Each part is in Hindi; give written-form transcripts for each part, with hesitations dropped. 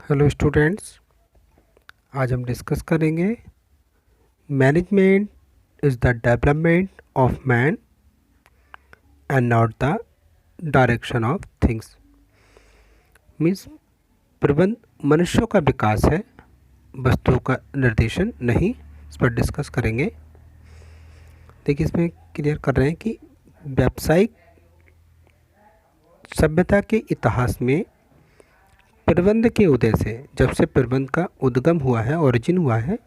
हेलो स्टूडेंट्स, आज हम डिस्कस करेंगे management is the development of man and not the direction of things. Means प्रबंध मनुष्यों का विकास है, वस्तुओं का निर्देशन नहीं। इस पर डिस्कस करेंगे। देखिए, इसमें क्लियर कर रहे हैं कि व्यावसायिक सभ्यता के इतिहास में प्रबंध के उदय से, जब से प्रबंध का उद्गम हुआ है, ओरिजिन हुआ है,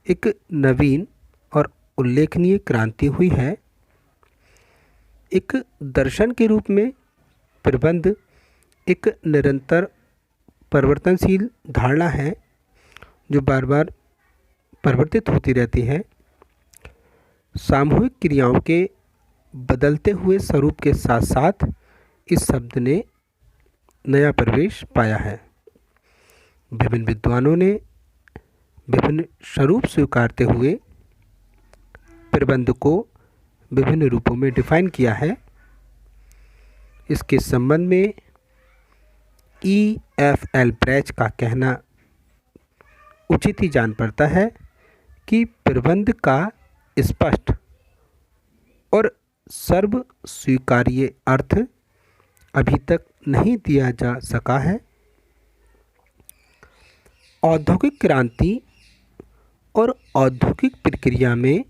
एक नवीन और उल्लेखनीय क्रांति हुई है। एक दर्शन के रूप में प्रबंध एक निरंतर परिवर्तनशील धारणा है जो बार बार परिवर्तित होती रहती है। सामूहिक क्रियाओं के बदलते हुए स्वरूप के साथ साथ इस शब्द ने नया प्रवेश पाया है। विभिन्न विद्वानों ने विभिन्न स्वरूप स्वीकारते हुए प्रबंध को विभिन्न रूपों में डिफाइन किया है। इसके संबंध में EF एल्ब्रेच का कहना उचित ही जान पड़ता है कि प्रबंध का स्पष्ट और सर्व स्वीकार्य अर्थ अभी तक नहीं दिया जा सका है। औद्योगिक क्रांति और औद्योगिक प्रक्रिया में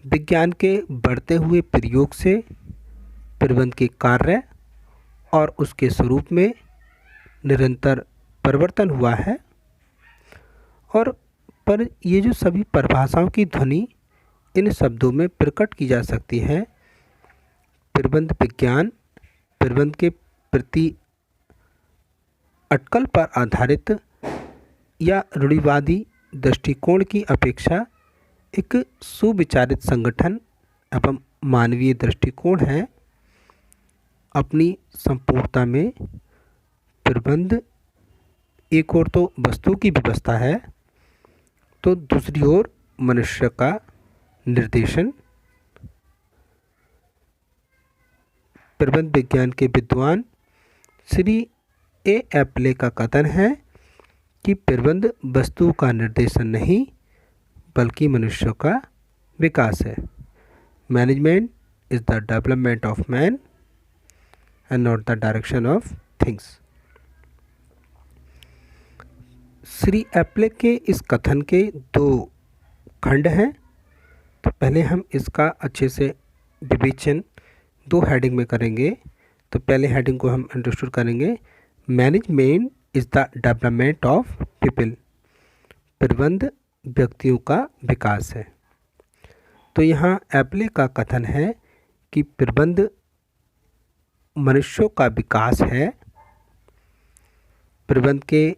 विज्ञान के बढ़ते हुए प्रयोग से प्रबंध के कार्य और उसके स्वरूप में निरंतर परिवर्तन हुआ है। और पर ये जो सभी परिभाषाओं की ध्वनि इन शब्दों में प्रकट की जा सकती है। प्रबंध विज्ञान प्रबंध के प्रति अटकल पर आधारित या रूढ़िवादी दृष्टिकोण की अपेक्षा एक सुविचारित संगठन एवं मानवीय दृष्टिकोण है। अपनी संपूर्णता में प्रबंध एक ओर तो वस्तु की व्यवस्था है, तो दूसरी ओर मनुष्य का निर्देशन। प्रबंध विज्ञान के विद्वान श्री एप्ले का कथन है कि प्रबंध वस्तु का निर्देशन नहीं बल्कि मनुष्य का विकास है। Management is the development of man and not the direction of things. Shri एप्ले के इस कथन के दो खंड हैं, तो पहले हम इसका अच्छे से विवेचन दो हेडिंग में करेंगे। तो पहले हेडिंग को हम अंडरस्टूड करेंगे, management is the development of people. प्रबंध व्यक्तियों का विकास है। तो यहाँ एप्ले का कथन है कि प्रबंध मनुष्यों का विकास है। प्रबंध के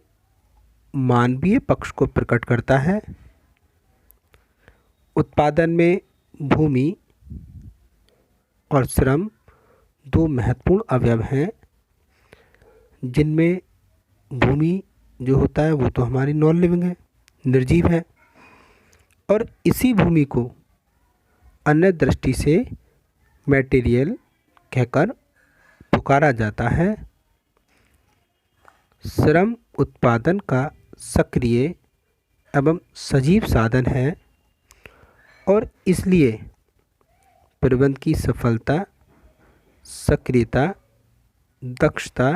मानवीय पक्ष को प्रकट करता है। उत्पादन में भूमि और श्रम दो महत्वपूर्ण अवयव हैं, जिनमें भूमि जो होता है वो तो हमारी नॉन लिविंग है, निर्जीव है, और इसी भूमि को अन्य दृष्टि से मटेरियल कहकर पुकारा जाता है। श्रम उत्पादन का सक्रिय एवं सजीव साधन है और इसलिए प्रबंध की सफलता, सक्रियता, दक्षता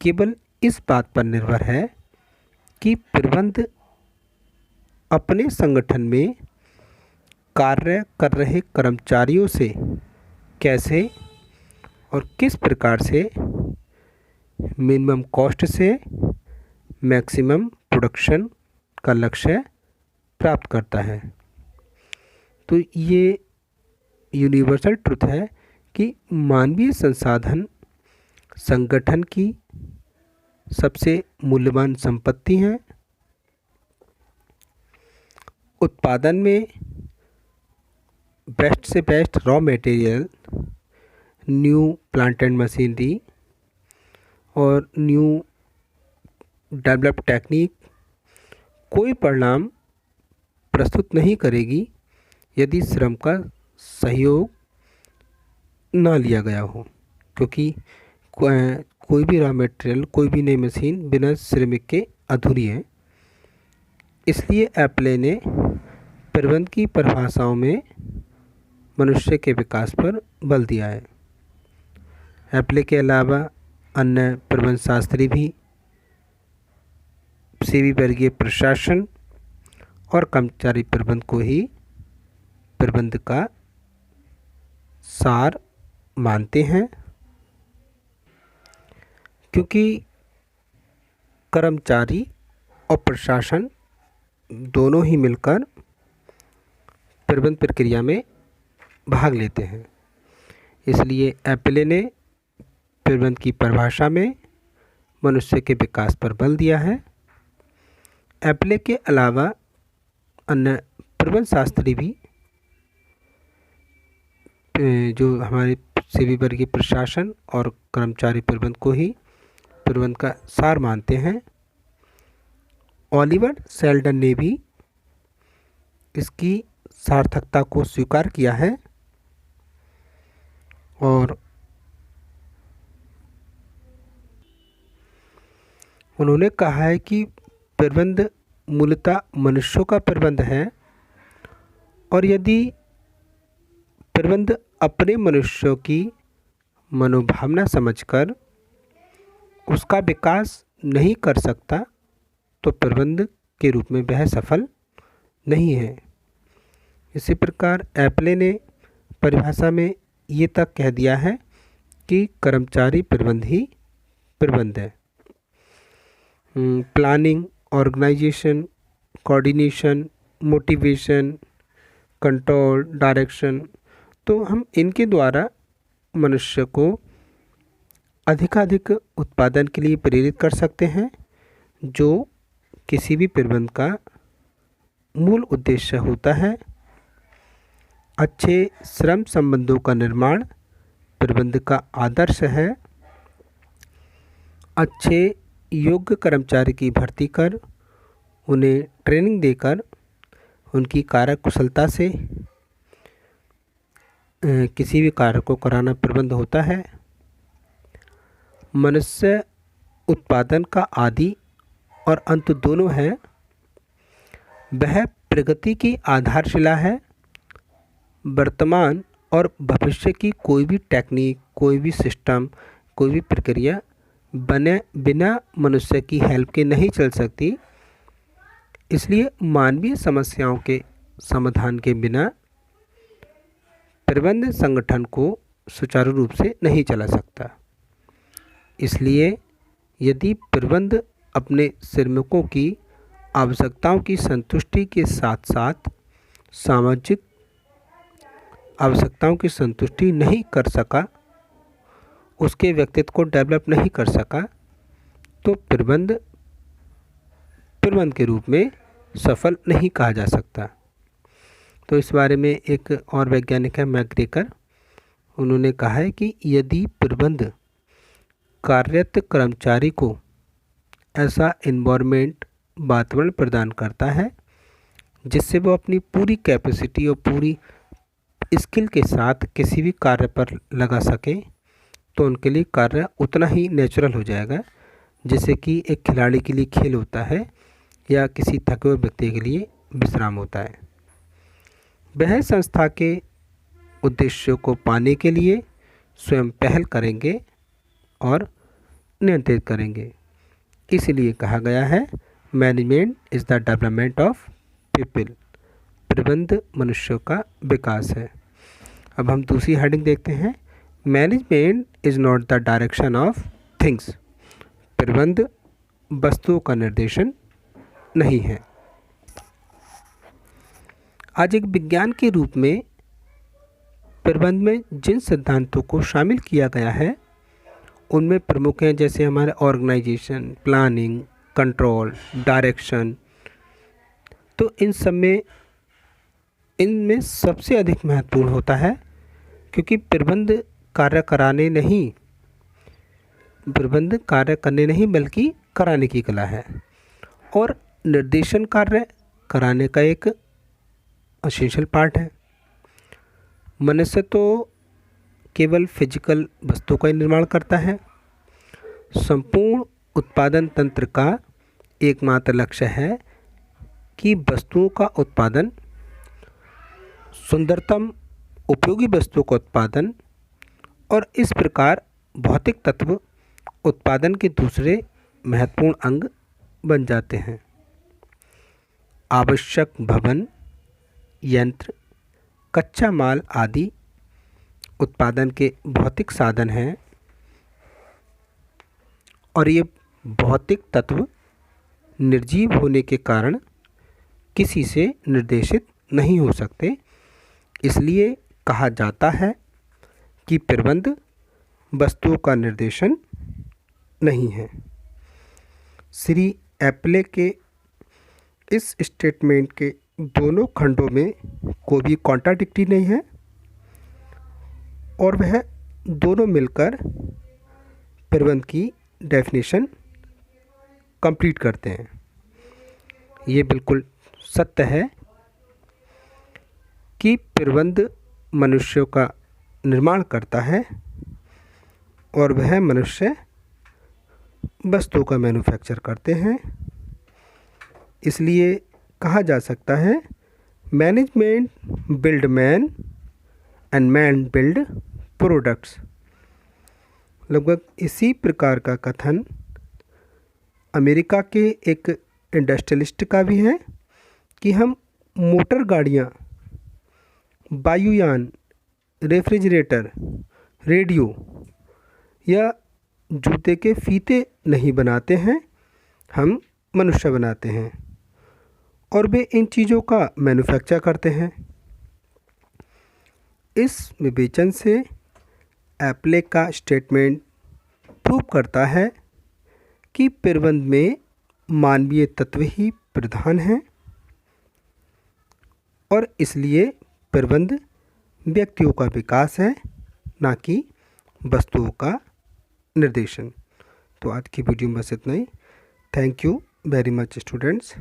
केवल इस बात पर निर्भर है कि प्रबंध अपने संगठन में कार्य कर रहे कर्मचारियों से कैसे और किस प्रकार से मिनिमम कॉस्ट से मैक्सिमम प्रोडक्शन का लक्ष्य प्राप्त करता है। तो ये यूनिवर्सल ट्रुथ है कि मानवीय संसाधन संगठन की सबसे मूल्यवान संपत्ति हैं। उत्पादन में बेस्ट से best raw material, new plant and machinery और न्यू डेवलप्ड टेक्निक कोई परिणाम प्रस्तुत नहीं करेगी यदि श्रम का सहयोग ना लिया गया हो, क्योंकि कोई भी रॉ मटेरियल, कोई भी नई मशीन बिना श्रमिक के अधूरी है। इसलिए एप्ले ने प्रबंध की परिभाषाओं में मनुष्य के विकास पर बल दिया है। एप्ले के अलावा अन्य प्रबंध शास्त्री भी सेवी वर्गीय प्रशासन और कर्मचारी प्रबंध को ही प्रबंध का सार मानते हैं, क्योंकि कर्मचारी और प्रशासन दोनों ही मिलकर प्रबंध प्रक्रिया में भाग लेते हैं। इसलिए एप्ले ने प्रबंध की परिभाषा में मनुष्य के विकास पर बल दिया है। एप्ले के अलावा अन्य प्रबंध शास्त्री भी जो हमारे सेवी वर्गीय प्रशासन और कर्मचारी प्रबंध को ही प्रबंध का सार मानते हैं। ओलिवर सेल्डन ने भी इसकी सार्थकता को स्वीकार किया है और उन्होंने कहा है कि प्रबंध मूलतः मनुष्यों का प्रबंध है और यदि प्रबंध अपने मनुष्यों की मनोभावना समझकर उसका विकास नहीं कर सकता तो प्रबंध के रूप में वह सफल नहीं है। इसी प्रकार एप्ले ने परिभाषा में ये तक कह दिया है कि कर्मचारी प्रबंध ही प्रबंध है। Planning, organisation, coordination, motivation, control, direction, तो हम इनके द्वारा मनुष्य को अधिकाधिक उत्पादन के लिए प्रेरित कर सकते हैं, जो किसी भी प्रबंध का मूल उद्देश्य होता है। अच्छे श्रम संबंधों का निर्माण प्रबंध का आदर्श है। अच्छे योग्य कर्मचारी की भर्ती कर उन्हें ट्रेनिंग देकर उनकी कार्यकुशलता से किसी भी कार्य को कराना प्रबंध होता है। मनुष्य उत्पादन का आदि और अंत दोनों है। वह प्रगति की आधारशिला है। वर्तमान और भविष्य की कोई भी टेक्निक, कोई भी सिस्टम, कोई भी प्रक्रिया बिना मनुष्य की हेल्प के नहीं चल सकती। इसलिए मानवीय समस्याओं के समाधान के बिना प्रबंध संगठन को सुचारू रूप से नहीं चला सकता। इसलिए यदि प्रबंध अपने श्रमिकों की आवश्यकताओं की संतुष्टि के साथ साथ सामाजिक आवश्यकताओं की संतुष्टि नहीं कर सका, उसके व्यक्तित्व को डेवलप नहीं कर सका, तो प्रबंध के रूप में सफल नहीं कहा जा सकता। तो इस बारे में एक और वैज्ञानिक है मैकग्रेगर, उन्होंने कहा है कि यदि प्रबंध कार्यरत कर्मचारी को ऐसा इन्वायरमेंट, वातावरण प्रदान करता है जिससे वो अपनी पूरी कैपेसिटी और पूरी स्किल के साथ किसी भी कार्य पर लगा सके, तो उनके लिए कार्य उतना ही नेचुरल हो जाएगा जैसे कि एक खिलाड़ी के लिए खेल होता है या किसी थके हुए व्यक्ति के लिए विश्राम होता है। वह संस्था के उद्देश्यों को पाने के लिए स्वयं पहल करेंगे और नियंत्रित करेंगे। इसलिए कहा गया है management is the development of people. प्रबंध मनुष्यों का विकास है। अब हम दूसरी हेडिंग देखते हैं, management is not the direction of things. प्रबंध वस्तुओं का निर्देशन नहीं है। आज एक विज्ञान के रूप में प्रबंध में जिन सिद्धांतों को शामिल किया गया है उनमें प्रमुख हैं जैसे हमारे ऑर्गेनाइजेशन, प्लानिंग, कंट्रोल, डायरेक्शन। तो इन सब में इनमें सबसे अधिक महत्वपूर्ण होता है क्योंकि प्रबंध कार्य करने नहीं बल्कि कराने की कला है और निर्देशन कार्य कराने का एक एसेंशियल पार्ट है। मनुष्य तो केवल फिजिकल वस्तु का ही निर्माण करता है संपूर्ण उत्पादन तंत्र का एकमात्र लक्ष्य है कि वस्तुओं का उत्पादन, सुंदरतम उपयोगी वस्तुओं का उत्पादन, और इस प्रकार भौतिक तत्व उत्पादन के दूसरे महत्वपूर्ण अंग बन जाते हैं। आवश्यक भवन, यंत्र, कच्चा माल आदि उत्पादन के भौतिक साधन हैं और ये भौतिक तत्व निर्जीव होने के कारण किसी से निर्देशित नहीं हो सकते। इसलिए कहा जाता है कि प्रबंध वस्तुओं का निर्देशन नहीं है। श्री एप्ले के इस स्टेटमेंट के दोनों खंडों में कोई भी कॉन्ट्राडिक्टी नहीं है और वह दोनों मिलकर प्रबंध की डेफिनेशन कंप्लीट करते हैं। ये बिल्कुल सत्य है कि प्रबंध मनुष्यों का निर्माण करता है और वह मनुष्य वस्तुओं का मैन्युफैक्चर करते हैं। इसलिए कहा जा सकता है management build man and man build products. लगभग इसी प्रकार का कथन अमेरिका के एक इंडस्ट्रियलिस्ट का भी है कि हम मोटर गाड़ियाँ, वायुयान, रेफ्रिजरेटर, रेडियो या जूते के फीते नहीं बनाते हैं, हम मनुष्य बनाते हैं और वे इन चीज़ों का मैन्युफैक्चर करते हैं। इस विवेचन से एप्ले का स्टेटमेंट प्रूव करता है कि प्रबंध में मानवीय तत्व ही प्रधान हैं और इसलिए प्रबंध व्यक्तियों का विकास है, ना कि वस्तुओं का निर्देशन। तो आज की वीडियो में बस इतना ही। Thank you very much students.